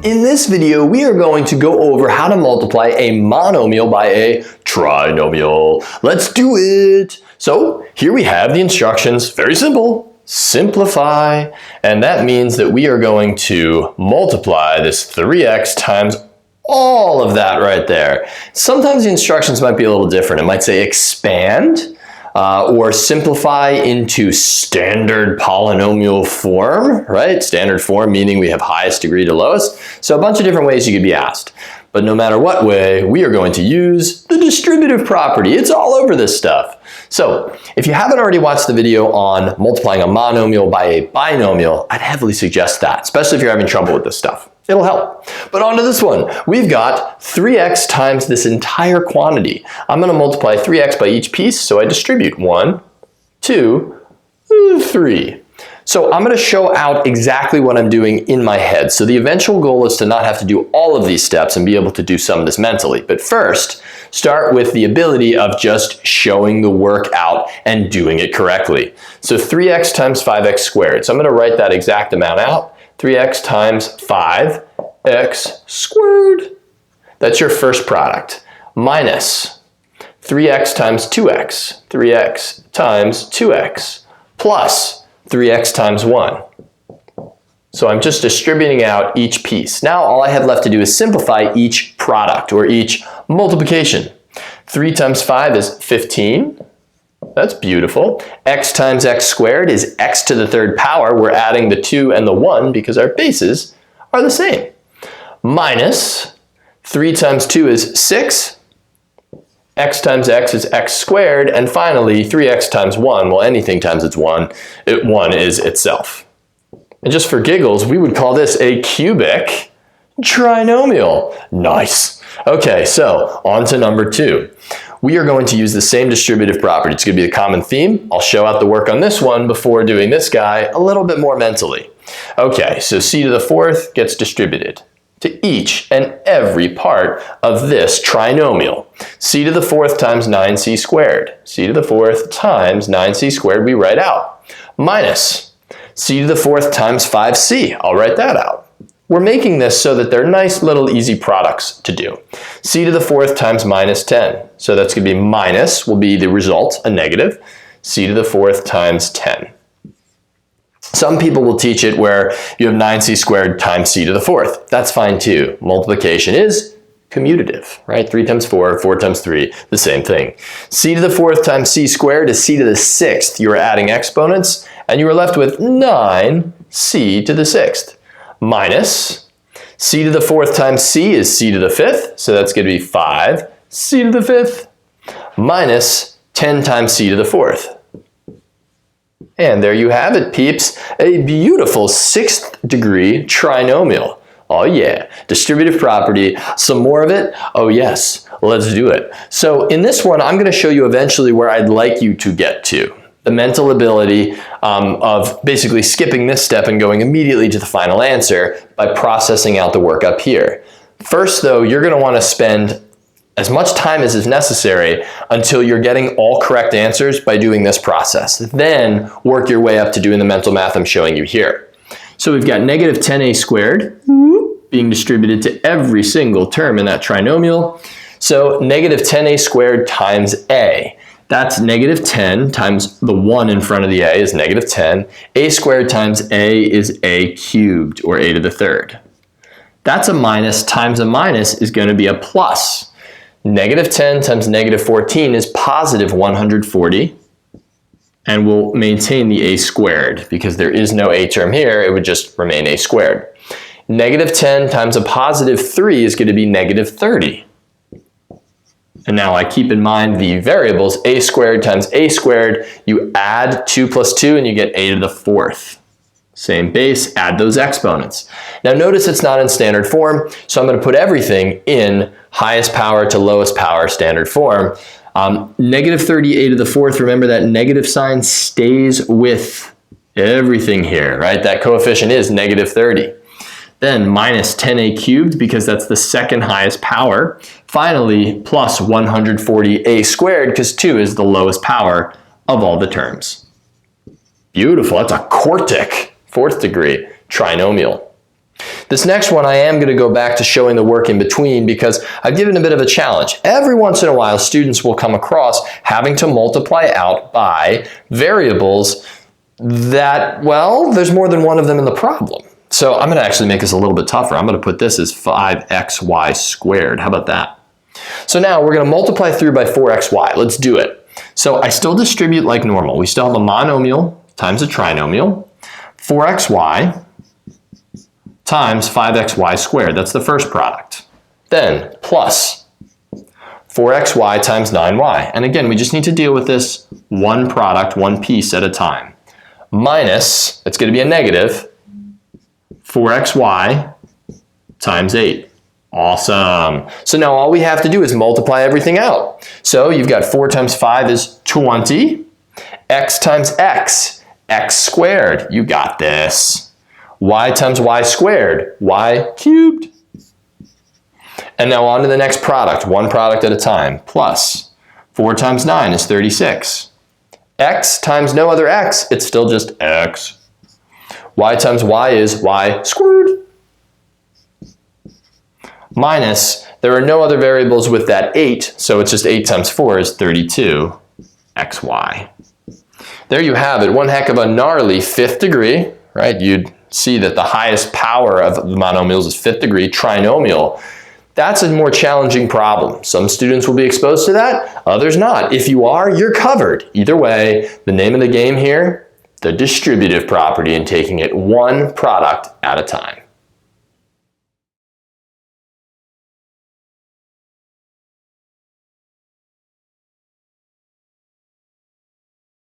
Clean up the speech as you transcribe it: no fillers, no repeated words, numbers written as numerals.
In this video, we are going to go over how to multiply a monomial by a trinomial. Let's do it! So here we have the instructions, very simple, simplify, and that means that we are going to multiply this 3x times all of that right there. Sometimes the instructions might be a little different. It might say expand, or simplify into standard polynomial form, right? Standard form meaning we have highest degree to lowest. So a bunch of different ways you could be asked. But no matter what way, we are going to use the distributive property. It's all over this stuff. So if you haven't already watched the video on multiplying a monomial by a binomial, I'd heavily suggest that, especially if you're having trouble with this stuff. It'll help. But on to this one. We've got 3x times this entire quantity. I'm going to multiply 3x by each piece, so I distribute 1, 2, 3. So I'm going to show out exactly what I'm doing in my head. So the eventual goal is to not have to do all of these steps and be able to do some of this mentally. But first, start with the ability of just showing the work out and doing it correctly. So 3x times 5x squared. So I'm going to write that exact amount out. 3x times 5x squared. That's your first product. Minus 3x times 2x. 3x times 2x. Plus 3x times 1. So I'm just distributing out each piece. Now all I have left to do is simplify each product or each multiplication. 3 times 5 is 15. That's beautiful. X times x squared is x to the third power. We're adding the 2 and the 1 because our bases are the same. Minus 3 times 2 is 6. X times x is x squared. And finally, 3x times 1, well, anything times its 1, 1 is itself. And just for giggles, we would call this a cubic trinomial. Nice. Okay, so on to number 2. We are going to use the same distributive property. It's going to be a common theme. I'll show out the work on this one before doing this guy a little bit more mentally. Okay, so c to the fourth gets distributed to each and every part of this trinomial. C to the fourth times 9c squared. C to the fourth times 9c squared we write out. Minus c to the fourth times 5c. I'll write that out. We're making this so that they're nice little easy products to do. C to the fourth times minus 10. So that's going to be minus, will be the result, a negative. C to the fourth times 10. Some people will teach it where you have 9c squared times c to the fourth. That's fine too. Multiplication is commutative, right? 3 times 4, 4 times 3, the same thing. C to the fourth times c squared is c to the sixth. You are adding exponents, and you are left with 9c to the sixth. Minus c to the fourth times c is c to the fifth, so that's going to be 5c to the fifth, minus 10 times c to the fourth. And there you have it, peeps, a beautiful 6th degree trinomial. Oh yeah, distributive property, some more of it? Oh yes, let's do it. So in this one, I'm going to show you eventually where I'd like you to get to. The mental ability of basically skipping this step and going immediately to the final answer by processing out the work up here. First though, you're going to want to spend as much time as is necessary until you're getting all correct answers by doing this process. Then work your way up to doing the mental math I'm showing you here. So we've got negative 10a squared being distributed to every single term in that trinomial. So negative 10a squared times a. That's negative 10 times the 1 in front of the a is negative 10. A squared times a is a cubed, or a to the third. That's a minus times a minus is going to be a plus. Negative 10 times negative 14 is positive 140. And we'll maintain the a squared. Because there is no a term here, it would just remain a squared. Negative 10 times a positive 3 is going to be negative 30. And now I keep in mind the variables a squared times a squared. You add 2 plus 2 and you get a to the fourth. Same base, add those exponents. Now notice it's not in standard form, so I'm going to put everything in highest power to lowest power standard form. Negative 30a to the fourth, remember that negative sign stays with everything here, right? That coefficient is negative 30. Then minus 10a cubed, because that's the second highest power. Finally, plus 140a squared, because 2 is the lowest power of all the terms. Beautiful, that's a quartic, 4th degree trinomial. This next one, I am going to go back to showing the work in between because I've given a bit of a challenge. Every once in a while, students will come across having to multiply out by variables that, well, there's more than one of them in the problem. So I'm going to actually make this a little bit tougher. I'm going to put this as 5xy squared. How about that? So now we're going to multiply through by 4xy. Let's do it. So I still distribute like normal. We still have a monomial times a trinomial. 4xy times 5xy squared. That's the first product. Then plus 4xy times 9y. And again, we just need to deal with this one product, one piece at a time. Minus, it's going to be a negative, 4xy times 8. Awesome. So now all we have to do is multiply everything out. So you've got 4 times 5 is 20. X times x, x squared. You got this. Y times y squared, y cubed. And now on to the next product, one product at a time, plus 4 times 9 is 36. X times no other x, it's still just x. Y times y is y squared. Minus, there are no other variables with that 8, so it's just 8 times 4 is 32 xy. There you have it, one heck of a gnarly 5th degree, right? You'd see that the highest power of the monomials is 5th degree trinomial. That's a more challenging problem. Some students will be exposed to that, others not. If you are, you're covered. Either way, the name of the game here, the distributive property and taking it one product at a time.